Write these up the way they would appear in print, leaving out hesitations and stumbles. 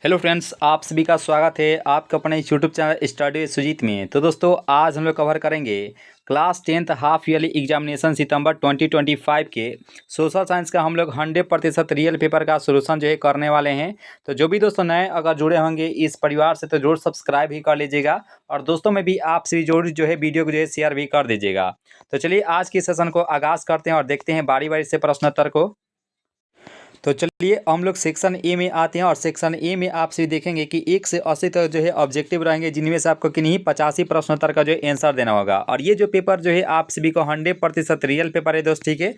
Hello friends, आप सभी का स्वागत है आपका अपने YouTube channel study with Sujeet में। तो दोस्तों, आज हम लोग कवर करेंगे class 10th half yearly examination सितंबर 2025 के सोशल साइंस का हम लोग 100% रियल पेपर का सोल्यूशन जो है करने वाले हैं। तो जो भी दोस्तों नए अगर जुड़े होंगे इस परिवार से तो जरूर सब्सक्राइब ही कर लीजिएगा और दोस्तों में भी आप सभी जरूर जो है वीडियो को जो है शेयर भी कर दीजिएगा। तो चलिए आज के सेशन को आगाज़ करते हैं और देखते हैं बारी बारी से प्रश्नोत्तर को। तो चलिए हम लोग सेक्शन ए में आते हैं और सेक्शन ए में आप सभी देखेंगे कि 1 से 80 तक जो है ऑब्जेक्टिव रहेंगे, जिनमें से आपको किन्हीं 85 प्रश्नोत्तर का जो है आंसर देना होगा। और ये जो पेपर जो है आप सभी को 100% रियल पेपर है दोस्त, ठीक है।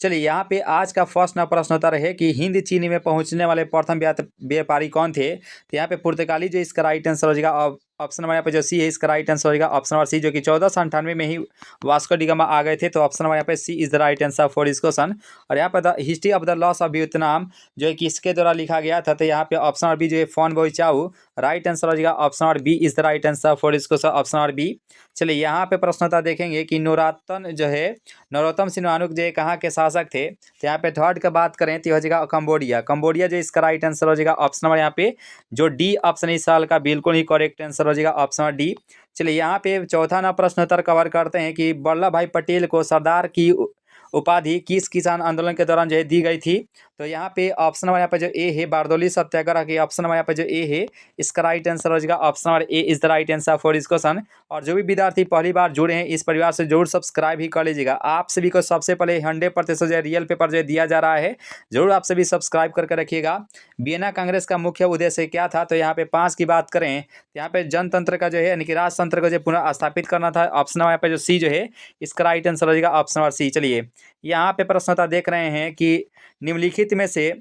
चलिए यहाँ पे आज का फर्स्ट ना प्रश्नोत्तर है कि हिंद चीन में पहुंचने वाले प्रथम व्यापारी कौन थे। तो यहाँ पे पुर्तगाली जो इसका राइट आंसर हो जाएगा। ऑप्शन नंबर यहाँ पे जो सी है इसका राइट आंसर हो जाएगा ऑप्शन नंबर सी, जो कि 1498 में ही वास्को डी गामा आ गए थे। तो ऑप्शन नंबर यहाँ पे C is the right answer for this question. और यहाँ पे the history of the loss of Vietnam जो है किसके द्वारा लिखा गया था। तो यहाँ पे ऑप्शन नंबर बी जो है फोन बोई चाऊ राइट आंसर हो जाएगा। Option number B is the right answer for this question, option number B. चलिए यहाँ पे प्रश्नोत्तर देखेंगे कि नरोत्तम सिंहानुक जो है कहाँ के शासक थे। तो यहाँ पे थर्ड का बात करें तो हो जाएगा कंबोडिया जो इसका राइट आंसर हो जाएगा ऑप्शन नंबर यहाँ पे जो डी ऑप्शन इस साल का बिल्कुल ही करेक्ट आंसर हो जाएगा ऑप्शन नंबर डी। चलिए यहाँ पे चौथा ना प्रश्नोत्तर कवर करते हैं कि वल्लभ भाई पटेल को सरदार की उपाधि किस किसान आंदोलन के दौरान जो है दी गई थी। तो यहाँ पे ऑप्शन नंबर यहाँ पे जो ए है बारदौली सत्याग्रह की ऑप्शन नंबर यहाँ पे जो ए है इसका राइट आंसर हो जाएगा option number A is the right answer for this question. और जो भी विद्यार्थी पहली बार जुड़े हैं इस परिवार से जरूर सब्सक्राइब ही कर लीजिएगा। आप सभी को सबसे पहले 100% जो रियल पेपर जो दिया जा रहा है, जरूर आप सभी सब्सक्राइब करके रखिएगा। वियना कांग्रेस का मुख्य उद्देश्य क्या था। तो यहाँ पे 5 की बात करें तो यहाँ पे जनतंत्र का जो है यानी कि राजतंत्र को जो पुनः स्थापित करना था। ऑप्शन नंबर यहाँ पे जो सी जो है इसका राइट आंसर हो जाएगा ऑप्शन नंबर सी। चलिए यहाँ पे प्रश्नोत्तर देख रहे हैं कि निम्नलिखित में से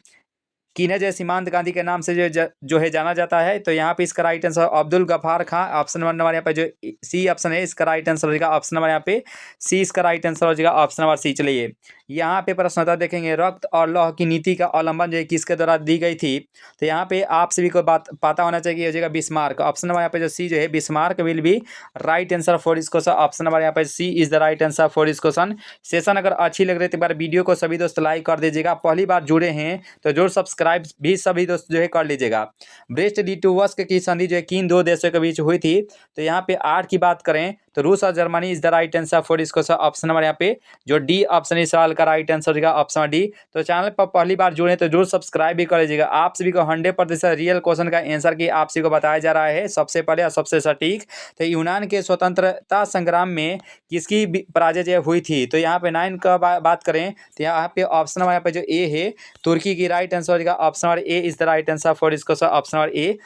किन्हें जो सीमांत गांधी के नाम से जो है जाना जाता है। तो यहाँ पे इसका राइट आंसर अब्दुल गफार खां, ऑप्शन नंबर यहाँ पे जो सी ऑप्शन है इसका राइट आंसर हो जाएगा ऑप्शन नंबर यहाँ पे सी इसका राइट आंसर हो जाएगा ऑप्शन नंबर सी। चलिए यहाँ पे प्रश्नोत्तर देखेंगे रक्त और लौह की नीति का अवलंबन जो है किसके द्वारा दी गई थी। तो यहाँ पे आप सभी को बात पता होना चाहिए हो जाएगा बिस्मार्क। ऑप्शन नंबर यहाँ पे जो सी जो है Bismarck will be right answer for this question, option number यहाँ पे C is the right answer for this question. Session अगर अच्छी लग रही है तो एक बार वीडियो को सभी दोस्त लाइक कर दीजिएगा। पहली बार जुड़े हैं तो जरूर सब्सक्राइब भी सभी दोस्त जो है कर लीजिएगा। ब्रेस्ट लिटोवस्क की संधि जो है किन दो देशों के बीच हुई थी। तो यहाँ पे 8 की बात करें तो रूस और Germany is the right answer for this question, option number यहाँ पे जो डी ऑप्शन इस सवाल का राइट आंसर होगा ऑप्शन डी। तो चैनल पर पहली बार जुड़े तो जरूर सब्सक्राइब भी कर लीजिएगा। आप सभी को 100% रियल क्वेश्चन का आंसर की आप सभी को बताया जा रहा है सबसे पहले और सबसे सटीक। तो यूनान के स्वतंत्रता संग्राम में किसकी पराजय जो हुई थी। तो यहाँ पे 9 का बात करें तो यहाँ पे ऑप्शन नंबर यहाँ पे जो ए है तुर्की की राइट आंसर होगा option number A is the right answer for this question, option number ए।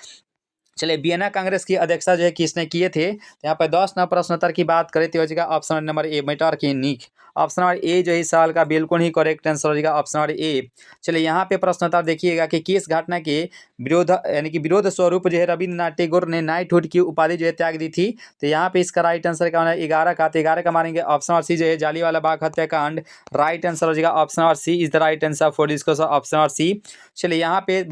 चलिए वियना कांग्रेस की अध्यक्षता जो है किसने किए थे। तो यहाँ पर 10 नंबर प्रश्नोत्तर की बात करें तो हो जाएगा ऑप्शन नंबर ए मेटरकिनिक, ऑप्शन नंबर ए जो इस साल का बिल्कुल ही करेक्ट आंसर हो जाएगा ऑप्शन नंबर ए। चलिए यहाँ पे प्रश्नोत्तर देखिएगा कि किस घटना के विरोध यानी कि विरोध स्वरूप जो है रविन्द्रनाथ टैगोर ने नाइटहुड की उपाधि जो है त्याग दी थी। तो यहाँ पे इसका राइट आंसर क्या होना 11 का। तो 11 का मारेंगे ऑप्शन नंबर सी जो है जालियांवाला बाग हत्याकांड राइट आंसर हो जाएगा option number C is the right answer for this question, option number C. चलिए यहाँ पे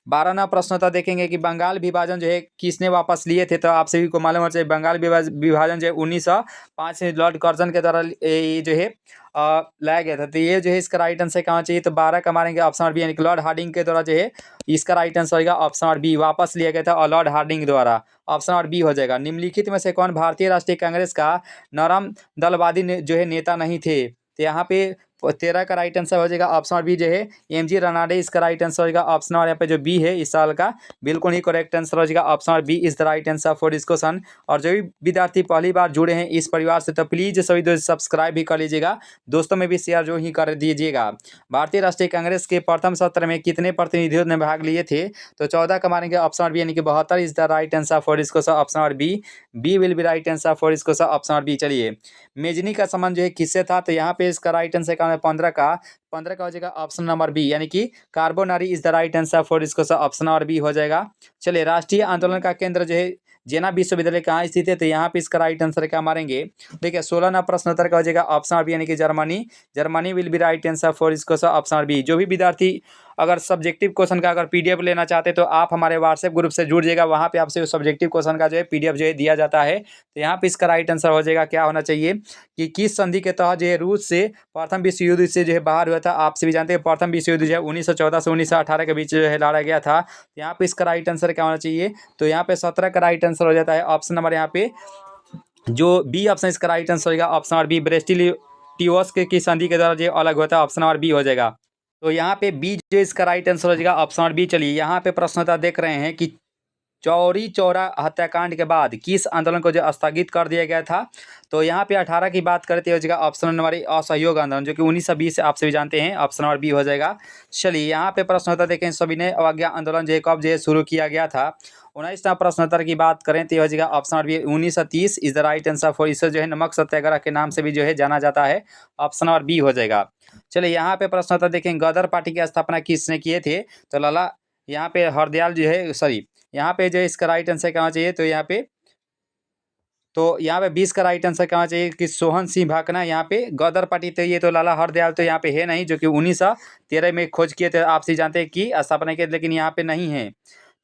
12वां प्रश्नोत्तर देखेंगे कि बंगाल विभाजन जो है किसने वापस लिए थे। तो आप सभी को मालूम होना चाहिए बंगाल विभाजन जो है 1905 में लॉर्ड कर्जन के द्वारा ये जो है लाया गया था। तो ये जो है इसका राइट आंसर कहाँ चाहिए। तो 12 का मारेंगे ऑप्शन नंबर बी यानी कि लॉर्ड हार्डिंग के द्वारा जो है इसका राइट आंसर होगा ऑप्शन नंबर बी वापस लिया गया था और लॉर्ड हार्डिंग द्वारा, ऑप्शन नंबर बी हो जाएगा। निम्नलिखित में से कौन भारतीय राष्ट्रीय कांग्रेस का नरम दलवादी जो है नेता नहीं थे। तो यहाँ पे 13 का राइट आंसर हो जाएगा ऑप्शन नंबर बी जो है एमजी रनाडे इसका राइट आंसर हो जाएगा ऑप्शन नंबर यहाँ पे जो बी है इस साल का बिल्कुल ही करेक्ट आंसर हो जाएगा option number B is the right answer for this question. और जो भी विद्यार्थी पहली बार जुड़े हैं इस परिवार से तो प्लीज सभी दोस्त सब्सक्राइब भी कर लीजिएगा, दोस्तों में भी शेयर जो ही कर दीजिएगा। भारतीय राष्ट्रीय कांग्रेस के प्रथम सत्र में कितने प्रतिनिधियों ने भाग लिए थे। तो 14 का मारेंगे ऑप्शन नंबर बी यानी कि 72 is the right answer for this question, option number B will be right answer for this question, option number B. चलिए मेजनी का संबंध जो है किससे था। तो यहाँ पे इसका राइट आंसर का 15 का हो जाएगा ऑप्शन नंबर बी यानी कि Carbonari is the right answer for this question, option number B हो जाएगा। चलिए राष्ट्रीय आंदोलन का केंद्र जो है जेना विश्वविद्यालय कहाँ स्थित है। तो यहाँ पे इसका राइट आंसर क्या मारेंगे देखिए 16 नंबर प्रश्नोत्तर का हो जाएगा ऑप्शन नंबर बी यानी कि Germany will be right answer for this question, option number B. जो भी विद्यार्थी अगर सब्जेक्टिव क्वेश्चन का अगर PDF लेना चाहते हैं तो आप हमारे व्हाट्सएप ग्रुप से जुड़ जाइएगा, वहाँ पे आपसे सब्जेक्टिव क्वेश्चन का जो है PDF जो है दिया जाता है। तो यहाँ पे इसका राइट आंसर हो जाएगा क्या होना चाहिए कि किस संधि के तहत जो है रूस से प्रथम विश्व युद्ध से जो है बाहर हुआ था। आप सभी जानते हैं प्रथम विश्व युद्ध जो है 1914 से 1918 के बीच जो है लड़ा गया था। यहाँ पे इसका राइट आंसर क्या होना चाहिए, तो यहाँ पे 17 का राइट आंसर हो जाता है ऑप्शन नंबर यहाँ पे जो बी ऑप्शन इसका राइट आंसर होगा ऑप्शन नंबर बी, ब्रेस्टिलियोस की संधि के द्वारा जो अलग होता है, ऑप्शन नंबर बी हो जाएगा। तो यहाँ पे बी जो इसका राइट आंसर हो जाएगा ऑप्शन नंबर बी। चलिए यहाँ पे प्रश्नोत्तर देख रहे हैं कि चौरी चौरा हत्याकांड के बाद किस आंदोलन को जो स्थगित कर दिया गया था। तो यहाँ पे 18 की बात करते हो जाएगा ऑप्शन नंबर असहयोग आंदोलन, जो कि 1920 आप सभी जानते हैं, ऑप्शन नंबर बी हो जाएगा। चलिए यहाँ पे प्रश्नोत्तर देखें, सभी ने अवज्ञा आंदोलन जो कब जो शुरू किया गया था। 19वां प्रश्नोत्तर की बात करें तो हो जाएगा option number B 1930 is the right answer for, इसे जो है नमक सत्याग्रह के नाम से भी जो है जाना जाता है, ऑप्शन नंबर बी हो जाएगा। चलिए यहाँ पे प्रश्नोत्तर देखें, गदर पार्टी की स्थापना किसने किए थे, तो लाला यहाँ पे हरदयाल जो है, सॉरी यहाँ पे जो है इसका राइट आंसर क्या होना चाहिए, तो यहाँ पे 20 का राइट आंसर क्या होना चाहिए कि सोहन सिंह भाकना। यहाँ पे गदर पार्टी तो ये तो लाला हरदयाल तो यहाँ पे है नहीं, जो कि 1913 में खोज किए थे, आप सभी जानते हैं कि स्थापना किए, लेकिन यहाँ पे नहीं है।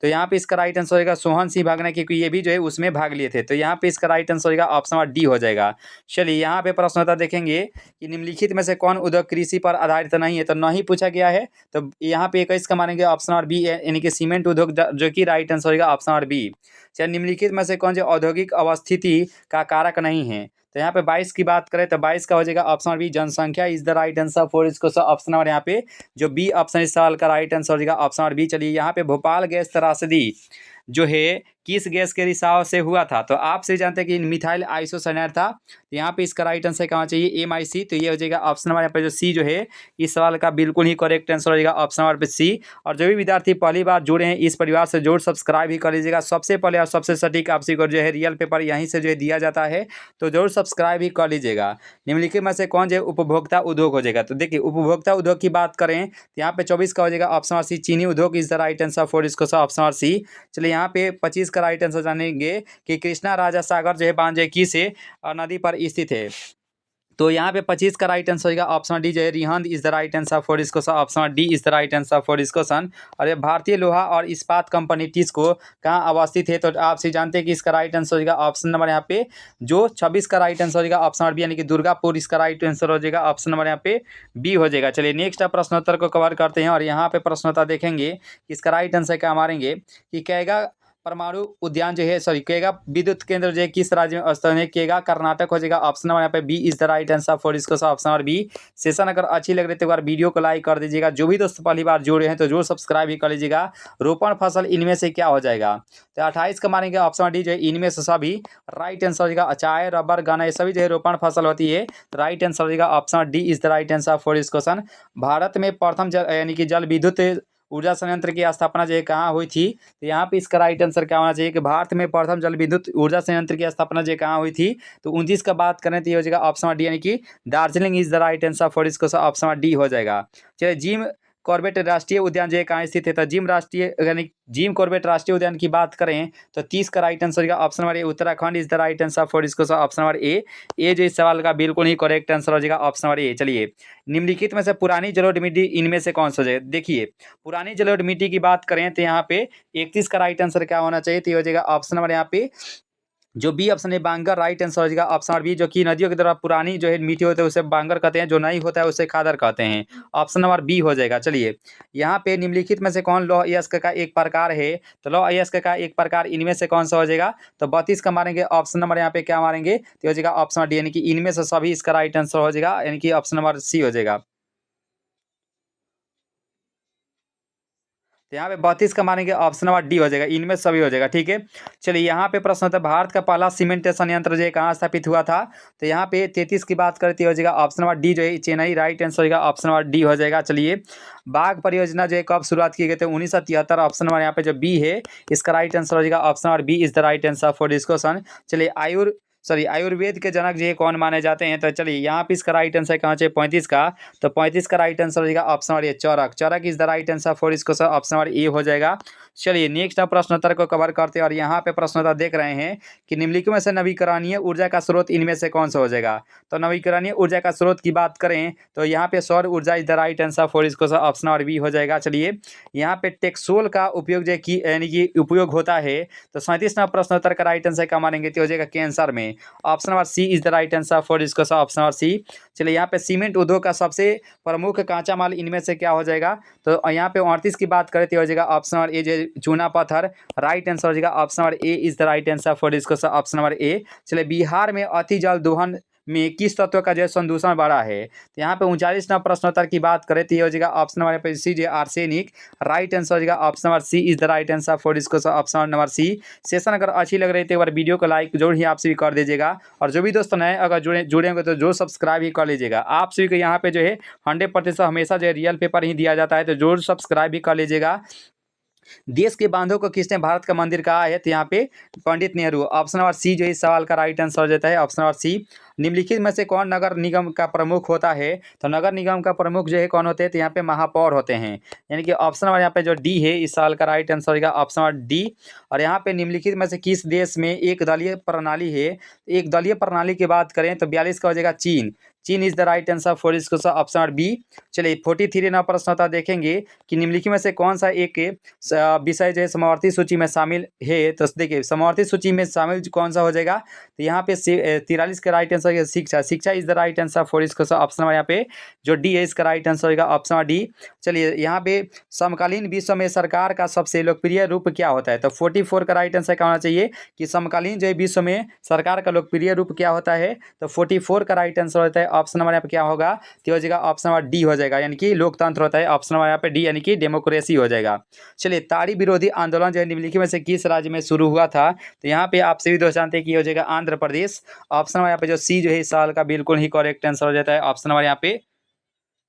तो यहाँ पे इसका राइट आंसर होगा सोहन सिंह भागना, क्योंकि ये भी जो है उसमें भाग लिए थे। तो यहाँ पे इसका राइट आंसर होगा ऑप्शन नंबर डी हो जाएगा। चलिए यहाँ पे प्रश्नोत्तर देखेंगे कि निम्नलिखित में से कौन उद्योग कृषि पर आधारित नहीं है, तो नहीं पूछा गया है। तो यहाँ पे 21 का मानेंगे ऑप्शन नंबर बी, यानी कि सीमेंट उद्योग, जो कि राइट आंसर होगा ऑप्शन नंबर बी। चलिए निम्नलिखित में से कौन जो औद्योगिक अवस्थिति का कारक नहीं है, तो यहाँ पे 22 की बात करें तो 22 का हो जाएगा ऑप्शन नंबर बी, जनसंख्या is the right answer for, इसको ऑप्शन नंबर यहाँ पे जो बी ऑप्शन इस सवाल का राइट आंसर हो जाएगा ऑप्शन नंबर बी। चलिए यहाँ पे भोपाल गैस त्रासदी जो है किस गैस के रिसाव से हुआ था, तो आप से जानते हैं कि मिथाइल आइसोसाइनाइड था। तो यहाँ पे इसका राइट आंसर क्या होना चाहिए, MIC। तो ये हो जाएगा ऑप्शन नंबर यहाँ पे जो सी जो है इस सवाल का बिल्कुल ही करेक्ट आंसर हो जाएगा ऑप्शन नंबर पे सी। और जो भी विद्यार्थी पहली बार जुड़े हैं इस परिवार से जरूर सब्सक्राइब ही कर लीजिएगा। सबसे पहले और सबसे सटीक आपसी को जो है रियल पेपर यहीं से जो है दिया जाता है, तो जरूर सब्सक्राइब ही कर लीजिएगा। निम्नलिखित में से कौन जो है उपभोक्ता उद्योग हो जाएगा, तो देखिए उपभोक्ता उद्योग की बात करें तो यहाँ पे 24 का हो जाएगा ऑप्शन नंबर सी, चीनी उद्योग is the right answer for, इसको ऑप्शन नंबर सी। चलिए यहाँ पे 25 का राइट आंसर जानेंगे कि कृष्णा राजा सागर जो है बांध जो है किस नदी पर स्थित है। तो यहाँ पे 25 का राइट आंसर होगा ऑप्शन डी जो है Rihand is the right answer for, इसको option D is the right answer for इसको सन। और ये भारतीय लोहा और इस्पात कंपनी टिस्को कहाँ अवस्थित है, तो आप से जानते हैं कि इसका राइट आंसर होगा ऑप्शन नंबर यहाँ पे जो 26 का राइट आंसर होगा ऑप्शन नंबर बी, यानी कि दुर्गापुर इसका राइट आंसर हो जाएगा ऑप्शन नंबर यहाँ पे बी हो जाएगा। चलिए नेक्स्ट प्रश्नोत्तर को कवर करते हैं, और यहाँ पे प्रश्नोत्तर देखेंगे इसका राइट आंसर क्या मारेंगे कि कैगा परमाणु उद्यान जो है, सॉरी केगा विद्युत केंद्र जो है किस राज्य में स्थित है, केगा कर्नाटक हो जाएगा ऑप्शन नंबर यहाँ पे B is the right answer for, इसको ऑप्शन नंबर बी। सेशन अगर अच्छी लग रही है तो एक बार वीडियो को लाइक कर दीजिएगा। जो भी दोस्त पहली बार जुड़े हैं तो जरूर सब्सक्राइब भी कर लीजिएगा। रोपण फसल इनमें से क्या हो जाएगा, तो 28 का मानेंगे ऑप्शन डी जो है इनमें से सभी राइट आंसर हो जाएगा। चाय रबर गन्ना ये सभी जो है रोपण फसल होती है, राइट आंसर हो जाएगा option D is the right answer for इस क्वेश्चन। भारत में प्रथम यानी कि जल विद्युत ऊर्जा संयंत्र की स्थापना जो है कहाँ हुई थी, तो यहाँ पे इसका राइट आंसर क्या होना चाहिए कि भारत में प्रथम जल विद्युत ऊर्जा संयंत्र की स्थापना जो कहाँ हुई थी, तो 29 का बात करें तो ये हो जाएगा ऑप्शन डी, यानी कि Darjeeling is the right answer for, इसको ऑप्शन डी हो जाएगा। चलिए जिम कॉर्बेट राष्ट्रीय उद्यान जो है कहाँ स्थित है, तो जिम कॉर्बेट राष्ट्रीय उद्यान की बात करें तो 30 का राइट आंसर होगा option number A, Uttarakhand is the right answer for, इसको ऑप्शन नंबर ए जो इस सवाल का बिल्कुल ही करेक्ट आंसर हो जाएगा ऑप्शन नंबर ए। चलिए निम्नलिखित में से पुरानी जलोढ़ मिट्टी इनमें से कौन सा हो जाएगा, देखिए पुरानी जलोढ़ मिट्टी की बात करें तो यहाँ पे 31 का राइट आंसर क्या होना चाहिए, तो ये हो जाएगा ऑप्शन नंबर यहाँ पे जो बी ऑप्शन है बांगर, राइट आंसर हो जाएगा ऑप्शन नंबर बी, जो कि नदियों की तरह पुरानी जो है मीठी होते हैं उसे बांगर कहते हैं, जो नहीं होता है उसे खादर कहते हैं, ऑप्शन नंबर बी हो जाएगा। चलिए यहाँ पे निम्नलिखित में से कौन लौह अयस्क का एक प्रकार है, तो लौह अयस्क का एक प्रकार इनमें से कौन सा हो जाएगा, तो 32 का मारेंगे ऑप्शन नंबर यहाँ पे क्या मारेंगे, तो हो जाएगा ऑप्शन डी, यानी कि इनमें से सभी इसका राइट आंसर हो जाएगा, यानी कि ऑप्शन नंबर सी हो जाएगा। तो यहाँ पे 32 का मानेंगे ऑप्शन नंबर डी हो जाएगा, इनमें सभी हो जाएगा। ठीक है, चलिए यहाँ पे प्रश्न होता है भारत का पहला सीमेंटेशन यंत्र जो है कहाँ स्थापित हुआ था, तो यहाँ पे 33 की बात करती हो जाएगा ऑप्शन नंबर डी जो है चेन्नई, राइट आंसर होगा ऑप्शन नंबर डी हो जाएगा। चलिए बाघ परियोजना जो है कब शुरुआत की गई थी, 1973, ऑप्शन नंबर यहाँ पे जो बी है इसका राइट आंसर हो जाएगा option number B is the right answer for this question. चलिए आयुर्वेद के जनक जो है कौन माने जाते हैं, तो चलिए यहाँ पे इसका राइट आंसर कहाँ चाहिए 35 का, तो 35 का राइट आंसर हो जाएगा ऑप्शन नंबर ए, चौरक is the right answer for, इसको ऑप्शन नंबर ए हो जाएगा। चलिए नेक्स्ट प्रश्नोत्तर को कवर करते हैं और यहाँ पे प्रश्नोत्तर देख रहे हैं कि निम्नलिखित में से नवीकरणीय ऊर्जा का स्रोत इनमें से कौन सा हो जाएगा। तो नवीकरणीय ऊर्जा का स्रोत की बात करें तो यहाँ पे सौर ऊर्जा is the right answer for इसको ऑप्शन और बी हो जाएगा। चलिए यहाँ पे टेक्सोल का उपयोग जो की यानी कि उपयोग होता है तो 37वां प्रश्नोत्तर का राइट आंसर क्या मानेंगे तो हो जाएगा कैंसर में। Option number C is the right answer for इसको ऑप्शन नंबर सी। चलिए यहाँ पे सीमेंट उद्योग का सबसे प्रमुख कांचा माल इनमें से क्या हो जाएगा। तो यहाँ पे 38 की बात करें तो हो जाएगा ऑप्शन नंबर ए जो चूना पत्थर। राइट आंसर हो जाएगा option number A is the right answer for इसको ऑप्शन नंबर ए। चलिए बिहार में अति जल दोहन में किस तत्व का जो है संदूषण बढ़ा है। तो यहाँ पे 39वां प्रश्नोत्तर की बात करें तो ये हो जाएगा ऑप्शन नंबर पे सी जो आर्सेनिक। राइट आंसर हो जाएगा option number C is the right answer for इसको ऑप्शन नंबर सी। सेशन अगर अच्छी लग रही है तो एक बार वीडियो को लाइक जरूर ही आपसे भी कर दीजिएगा और जो भी दोस्तों नए अगर जुड़े होंगे तो जो सब्सक्राइब ही कर लीजिएगा। आप सभी को यहाँ पे जो है 100% हमेशा जो है रियल पेपर ही दिया जाता है तो जरूर सब्सक्राइब भी कर लीजिएगा। देश के बांधों को किसने भारत का मंदिर कहा है तो यहाँ पे पंडित नेहरू। ऑप्शन नंबर सी जो इस सवाल का राइट आंसर हो जाता है ऑप्शन नंबर सी। निम्नलिखित में से कौन नगर निगम का प्रमुख होता है तो नगर निगम का प्रमुख जो है कौन होते हैं तो यहाँ पे महापौर होते हैं। यानी कि ऑप्शन नंबर यहाँ पे जो डी है इस साल का राइट आंसर होगा ऑप्शन नंबर डी। और यहाँ पे निम्नलिखित में से किस देश में एक दलीय प्रणाली है। एक दलीय प्रणाली की बात करें तो 42 का हो जाएगा चीन। चीन is the right answer for इसको ऑप्शन नंबर बी। चलिए 43 नंबर प्रश्न होता देखेंगे कि निम्नलिखित में से कौन सा एक विषय जो है समावर्ती सूची में शामिल है। तो देखिए समावर्ती सूची में शामिल कौन सा हो जाएगा तो यहाँ पे 43 का राइट आंसर है शिक्षा। शिक्षा is the right answer for इसको ऑप्शन नंबर यहाँ पे जो डी है इसका राइट आंसर होगा ऑप्शन नंबर डी। चलिए यहाँ पे समकालीन विश्व में सरकार का सबसे लोकप्रिय रूप क्या होता है तो 44 का राइट आंसर क्या होना चाहिए कि समकालीन जो है विश्व में सरकार का लोकप्रिय रूप क्या होता है तो 44 का राइट आंसर होता है ऑप्शन नंबर यहाँ पे क्या होगा तो हो जाएगा ऑप्शन नंबर डी हो जाएगा यानी कि लोकतंत्र होता है। ऑप्शन नंबर यहाँ पे डी यानी कि डेमोक्रेसी हो जाएगा। चलिए ताड़ी विरोधी आंदोलन जो है निम्नलिखित में से किस राज्य में शुरू हुआ था तो यहाँ पे आप सभी दोस्त जानते हैं कि हो जाएगा आंध्र प्रदेश। ऑप्शन नंबर यहाँ पे जो सी जो है इस साल का बिल्कुल ही करेक्ट आंसर हो जाता है ऑप्शन नंबर यहाँ पे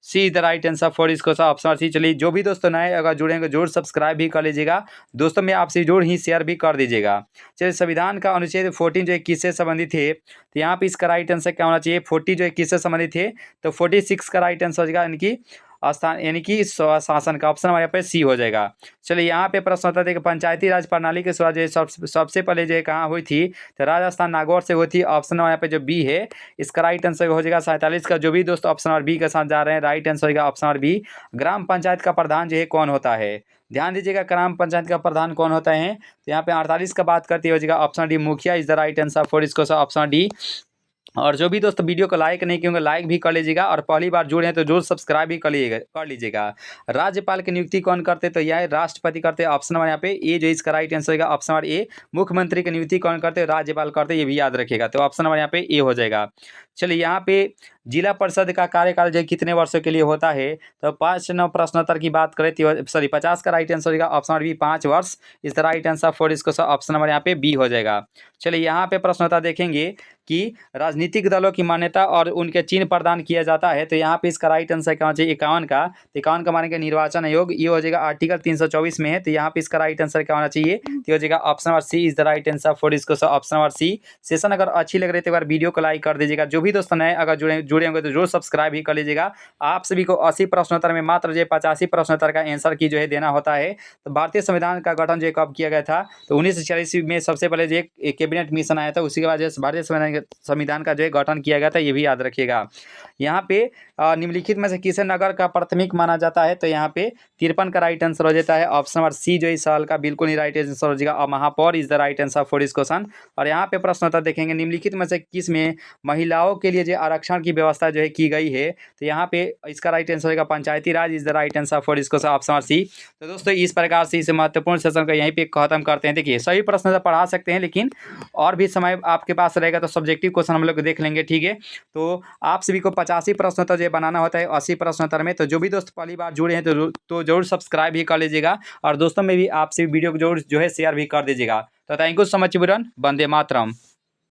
C is the right answer for इसको ऑप्शन सी। चलिए जो भी दोस्तों नए अगर जुड़ेंगे जरूर सब्सक्राइब भी कर लीजिएगा दोस्तों में आपसे जरूर ही शेयर भी कर दीजिएगा। चलिए संविधान का अनुच्छेद 14 जो है किससे संबंधित है तो यहाँ पे इसका राइट आंसर क्या होना चाहिए 40 जो है किससे संबंधित है तो 46 का राइट आंसर हो जाएगा यानी कि स्थान यानी कि शासन का ऑप्शन हमारे यहाँ पे सी हो जाएगा। चलिए यहाँ पे प्रश्न होता है कि पंचायती राज प्रणाली की शुरुआत जो है सबसे पहले जो है कहाँ हुई थी तो राजस्थान नागौर से हुई थी। ऑप्शन यहाँ पे जो बी है इसका राइट आंसर हो जाएगा 47 का। जो भी दोस्त ऑप्शन नंबर बी के साथ जा रहे हैं राइट आंसर होगा ऑप्शन नंबर बी। ग्राम पंचायत का प्रधान जो है कौन होता है ध्यान दीजिएगा ग्राम पंचायत का प्रधान कौन होता है तो यहाँ पे 48 का बात करते हो जाएगा ऑप्शन डी मुखिया is the right answer for इसको ऑप्शन डी। और जो भी दोस्त वीडियो को लाइक नहीं किए लाइक भी कर लीजिएगा और पहली बार जुड़े हैं तो जरूर सब्सक्राइब भी कर लीजिएगा। राज्यपाल की नियुक्ति कौन करते तो यह राष्ट्रपति करते हैं। ऑप्शन नंबर यहाँ पे ए जो इसका राइट आंसर होगा ऑप्शन नंबर ए। मुख्यमंत्री की नियुक्ति कौन करते राज्यपाल करते ये भी याद रखिएगा तो ऑप्शन नंबर यहाँ पे ए हो जाएगा। चलिए यहाँ पे जिला परिषद का कार्यकाल जो कितने वर्षों के लिए होता है तो 5 नंबर प्रश्नोत्तर की बात करें तो सॉरी 50 का राइट आंसर होगा ऑप्शन नंबर बी 5 वर्ष इस राइट आंसर फॉर इसको ऑप्शन नंबर यहाँ पे बी हो जाएगा। चलिए यहाँ पे प्रश्नोत्तर देखेंगे कि राजनीतिक दलों की मान्यता और उनके चिन्ह प्रदान किया जाता है तो यहाँ पे इसका राइट आंसर क्या होना चाहिए 51 का। तो 51 का मानेंगे निर्वाचन आयोग ये हो जाएगा आर्टिकल 324 में है तो यहाँ पे इसका राइट आंसर क्या होना चाहिए तो हो जाएगा option number C is the right answer for इसको ऑप्शन नंबर सी। सेशन अगर अच्छी लग रही है तो एक बार वीडियो को लाइक कर दीजिएगा। जो भी दोस्तों नए अगर जुड़े होंगे तो जरूर सब्सक्राइब भी कर लीजिएगा। आप सभी को 80 प्रश्नोत्तर में मात्र जो 85 प्रश्नोत्तर का आंसर की जो है देना होता है। तो भारतीय संविधान का गठन जो कब किया गया था तो 1946 में सबसे पहले जो एक कैबिनेट मिशन आया था उसी के बाद भारतीय संविधान का जो है गठन किया गया था ये भी याद रखिएगा। यहाँ पे निम्नलिखित में से किसे नगर का प्राथमिक माना जाता है तो यहाँ पे 53 का राइट आंसर हो जाता है ऑप्शन नंबर सी जो इस साल का बिल्कुल ही राइट आंसर हो जाएगा। महापौर is the right answer for इस क्वेश्चन। और यहाँ पे प्रश्न होता देखेंगे निम्नलिखित में से किस में महिलाओं के लिए जो आरक्षण की व्यवस्था जो है की गई है तो यहाँ पे इसका राइट आंसर होगा Panchayati Raj is the right answer for इस क्वेश्चन ऑप्शन नंबर सी। तो दोस्तों इस प्रकार से इस महत्वपूर्ण सेशन को यहीं पे खत्म करते हैं। देखिए सभी प्रश्न पढ़ा सकते हैं लेकिन और भी समय आपके पास रहेगा तो सब्जेक्टिव क्वेश्चन हम लोग देख लेंगे ठीक है। तो आप सभी को 85 प्रश्नोत्तर जो बनाना होता है 80 प्रश्नोत्तर में। तो जो भी दोस्त पहली बार जुड़े हैं तो जरूर सब्सक्राइब भी कर लीजिएगा और दोस्तों में भी आपसे वीडियो को जरूर जो है शेयर भी कर दीजिएगा। तो thank you so much everyone. Vande Mataram.